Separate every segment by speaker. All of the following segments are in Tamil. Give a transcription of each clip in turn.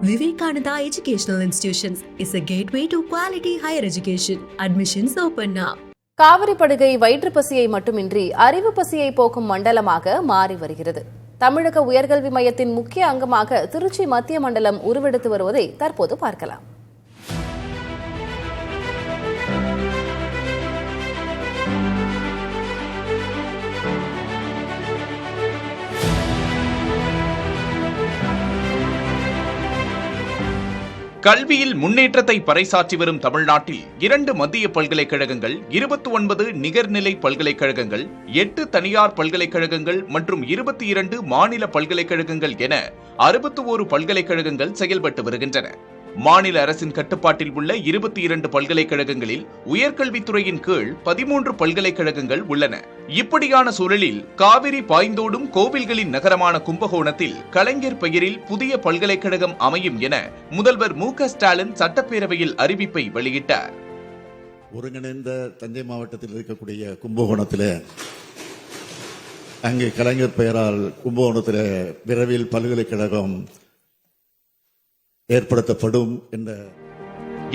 Speaker 1: Vivekananda Educational Institutions is a gateway to quality higher education. Admissions open now.
Speaker 2: Kaveri படுகை வயிற்று பசியை மட்டுமின்றி அறிவு பசியை போக்கும் மண்டலமாக மாறி வருகிறது. தமிழக உயர்கல்வி மையத்தின் முக்கிய அங்கமாக திருச்சி மத்திய மண்டலம் உருவெடுத்து வருவதை தற்போது பார்க்கலாம்.
Speaker 3: கல்வியில் முன்னேற்றத்தை பறைசாற்றி வரும் தமிழ்நாட்டில் 2 மத்திய பல்கலைக்கழகங்கள், 29 நிகர்நிலை பல்கலைக்கழகங்கள், 8 தனியார் பல்கலைக்கழகங்கள் மற்றும் 22 மாநில பல்கலைக்கழகங்கள் என 61 பல்கலைக்கழகங்கள் செயல்பட்டு வருகின்றன. மாநில அரசின் கட்டுப்பாட்டில் உள்ள 22 பல்கலைக்கழகங்களில் உயர்கல்வித்துறையின் கீழ் 13 பல்கலைக்கழகங்கள் உள்ளன. இப்படியான சூழலில் காவிரி பாய்ந்தோடும் கோவில்களின் நகரமான கும்பகோணத்தில் கலைஞர் பெயரில் புதிய பல்கலைக்கழகம் அமையும் என முதல்வர் மு.க.ஸ்டாலின் சட்டப்பேரவையில் அறிவிப்பை வெளியிட்டார்.
Speaker 4: ஒருங்கிணைந்த தஞ்சை மாவட்டத்தில் இருக்கக்கூடிய கும்பகோணத்திலே அங்கே கலைஞர் பெயரால் கும்பகோணத்திலே விரைவில் பல்கலைக்கழகம் ஏற்படுத்தப்படும் என்ற.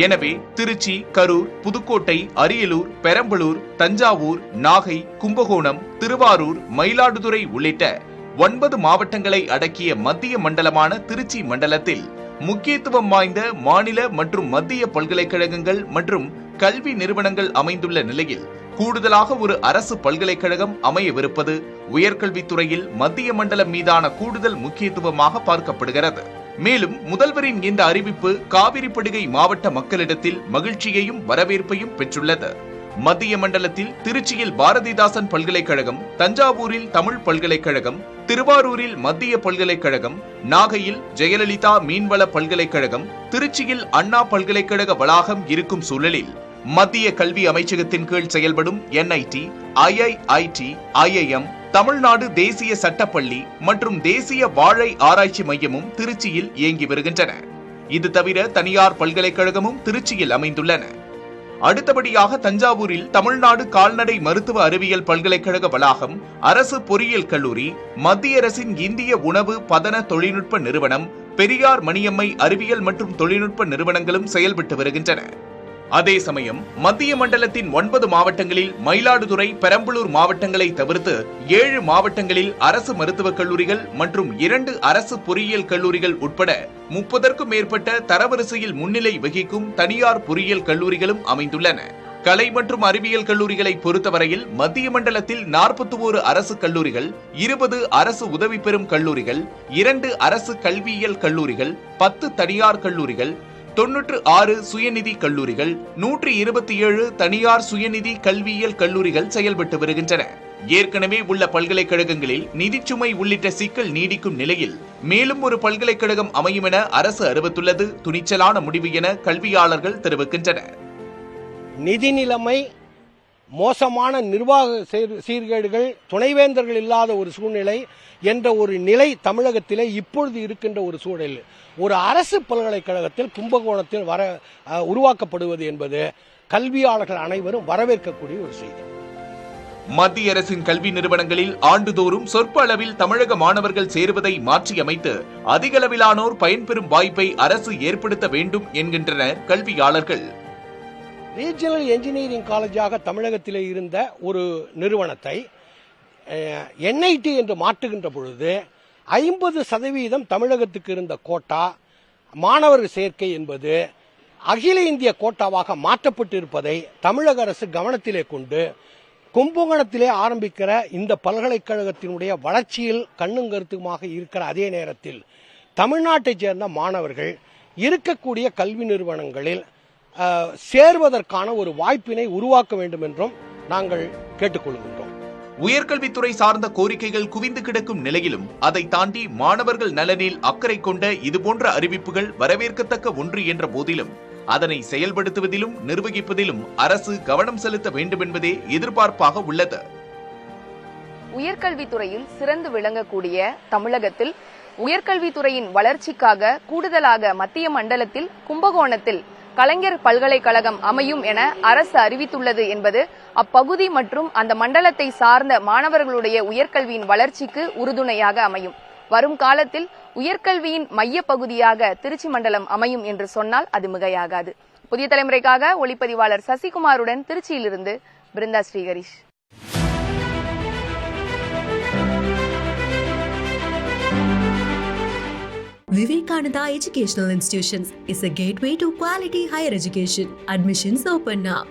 Speaker 3: எனவே திருச்சி, கரூர், புதுக்கோட்டை, அரியலூர், பெரம்பலூர், தஞ்சாவூர், நாகை, கும்பகோணம், திருவாரூர், மயிலாடுதுறை உள்ளிட்ட 9 மாவட்டங்களை அடக்கிய மத்திய மண்டலமான திருச்சி மண்டலத்தில் முக்கியத்துவம் வாய்ந்த மாநில மற்றும் மத்திய பல்கலைக்கழகங்கள் மற்றும் கல்வி நிறுவனங்கள் அமைந்துள்ள நிலையில் கூடுதலாக ஒரு அரசு பல்கலைக்கழகம் அமையவிருப்பது உயர்கல்வித்துறையில் மத்திய மண்டலம் மீதான கூடுதல் முக்கியத்துவமாக பார்க்கப்படுகிறது. மேலும் முதல்வரின் இந்த அறிவிப்பு காவிரி படுகை மாவட்ட மக்களிடத்தில் மகிழ்ச்சியையும் வரவேற்பையும் பெற்றுள்ளது. மத்திய மண்டலத்தில் திருச்சியில் பாரதிதாசன் பல்கலைக்கழகம், தஞ்சாவூரில் தமிழ் பல்கலைக்கழகம், திருவாரூரில் மத்திய பல்கலைக்கழகம், நாகையில் ஜெயலலிதா மீன்வள பல்கலைக்கழகம், திருச்சியில் அண்ணா பல்கலைக்கழக வளாகம் இருக்கும் சூழலில் மத்திய கல்வி அமைச்சகத்தின் கீழ் செயல்படும் NIT, IIIT, IIM, தமிழ்நாடு தேசிய சட்டப்பள்ளி மற்றும் தேசிய வாழை ஆராய்ச்சி மையமும் திருச்சியில் இயங்கி வருகின்றன. இது தவிர தனியார் பல்கலைக்கழகமும் திருச்சியில் அமைந்துள்ளன. அடுத்தபடியாக தஞ்சாவூரில் தமிழ்நாடு கால்நடை மருத்துவ அறிவியல் பல்கலைக்கழக வளாகம், அரசு பொறியியல் கல்லூரி, மத்திய அரசின் இந்திய உணவு பதன தொழில்நுட்ப நிறுவனம், பெரியார் மணியம்மை அறிவியல் மற்றும் தொழில்நுட்ப நிறுவனங்களும் செயல்பட்டு வருகின்றன. அதே சமயம் மத்திய மண்டலத்தின் 9 மாவட்டங்களில் மயிலாடுதுறை, பெரம்பலூர் மாவட்டங்களை தவிர்த்து 7 மாவட்டங்களில் அரசு மருத்துவக் கல்லூரிகள் மற்றும் 2 அரசு பொறியியல் கல்லூரிகள் உட்பட 30க்கும் மேற்பட்ட தரவரிசையில் முன்னிலை வகிக்கும் தனியார் பொறியியல் கல்லூரிகளும் அமைந்துள்ளன. கலை மற்றும் அறிவியல் கல்லூரிகளை பொறுத்தவரையில் மத்திய மண்டலத்தில் 41 அரசு கல்லூரிகள், 20 அரசு உதவி பெறும் கல்லூரிகள், 2 அரசு கல்வியியல் கல்லூரிகள், 10 தனியார் கல்லூரிகள், 96 சுயநிதி கல்லூரிகள், 127 தனியார் சுயநிதி கல்வியியல் கல்லூரிகள் செயல்பட்டு வருகின்றன. ஏற்கனவே உள்ள பல்கலைக்கழகங்களில் நிதிச்சுமை உள்ளிட்ட சிக்கல் நீடிக்கும் நிலையில் மேலும் ஒரு பல்கலைக்கழகம் அமையும் என அரசு அறிவித்துள்ளது துணிச்சலான முடிவு என கல்வியாளர்கள் தெரிவிக்கின்றனர்.
Speaker 5: நிதி நிலைமை மோசமான நிர்வாக சீர்கேடுகள், துணைவேந்தர்கள் இல்லாத ஒரு சூழ்நிலை என்ற ஒரு நிலை தமிழகத்திலே இப்பொழுது இருக்கின்ற ஒரு சூழல் ஒரு அரசு பல்கலைக்கழகத்தில் கும்பகோணத்தில் உருவாக்கப்படுவது என்பது கல்வியாளர்கள் அனைவரும் வரவேற்கக்கூடிய ஒரு செய்தி.
Speaker 3: மத்திய அரசின் கல்வி நிறுவனங்களில் ஆண்டுதோறும் சொற்ப அளவில் தமிழக மாணவர்கள் சேருவதை மாற்றியமைத்து அதிக அளவிலானோர் பயன்பெறும் வாய்ப்பை அரசு ஏற்படுத்த வேண்டும் என்கின்றனர் கல்வியாளர்கள்.
Speaker 5: ரீஜனல் என்ஜினியரிங் காலேஜாக தமிழகத்திலே இருந்த ஒரு நிறுவனத்தை NIT என்று மாற்றுகின்ற பொழுது 50% தமிழகத்துக்கு இருந்த கோட்டா மாணவர் சேர்க்கை என்பது அகில இந்திய கோட்டாவாக மாற்றப்பட்டு இருப்பதை தமிழக அரசு கவனத்திலே கொண்டு கும்பகோணத்திலே ஆரம்பிக்கிற இந்த பல்கலைக்கழகத்தினுடைய வளர்ச்சியில் கண்ணும் கருத்துமாக இருக்கிற அதே நேரத்தில் தமிழ்நாட்டைச் சேர்ந்த மாணவர்கள் இருக்கக்கூடிய கல்வி நிறுவனங்களில் சேர்வதற்கான ஒரு வாய்ப்பினை உருவாக்க வேண்டும் என்றும் நாங்கள் கேட்டுக்கொள்கின்றோம்.
Speaker 3: உயர்கல்வித்துறை சார்ந்த கோரிக்கைகள் குவிந்து கிடக்கும் நிலையிலும் அதை தாண்டி மாணவர்கள் நலனில் அக்கறை கொண்ட இதுபோன்ற அறிவிப்புகள் வரவேற்கத்தக்க ஒன்று என்ற போதிலும் அதனை செயல்படுத்துவதிலும் நிர்வகிப்பதிலும் அரசு கவனம் செலுத்த வேண்டும் என்பதே எதிர்பார்ப்பாக உள்ளது.
Speaker 6: உயர்கல்வித்துறையில் சிறந்து விளங்கக்கூடிய தமிழகத்தில் உயர்கல்வித்துறையின் வளர்ச்சிக்காக கூடுதலாக மத்திய மண்டலத்தில் கும்பகோணத்தில் கலைஞர் பல்கலைக்கழகம் அமையும் என அரசு அறிவித்துள்ளது என்பது அப்பகுதி மற்றும் அந்த மண்டலத்தை சார்ந்த மாணவர்களுடைய உயர்கல்வியின் வளர்ச்சிக்கு உறுதுணையாக அமையும். வரும் காலத்தில் உயர்கல்வியின் மைய பகுதியாக திருச்சி மண்டலம் அமையும் என்று சொன்னால் அது மிகையாகாது. புதிய தலைமுறைக்காக ஒளிப்பதிவாளர் சசிகுமாருடன் திருச்சியிலிருந்து Brinda Sriharish.
Speaker 1: Vivekananda Educational Institutions is a gateway to quality higher education. Admissions open now.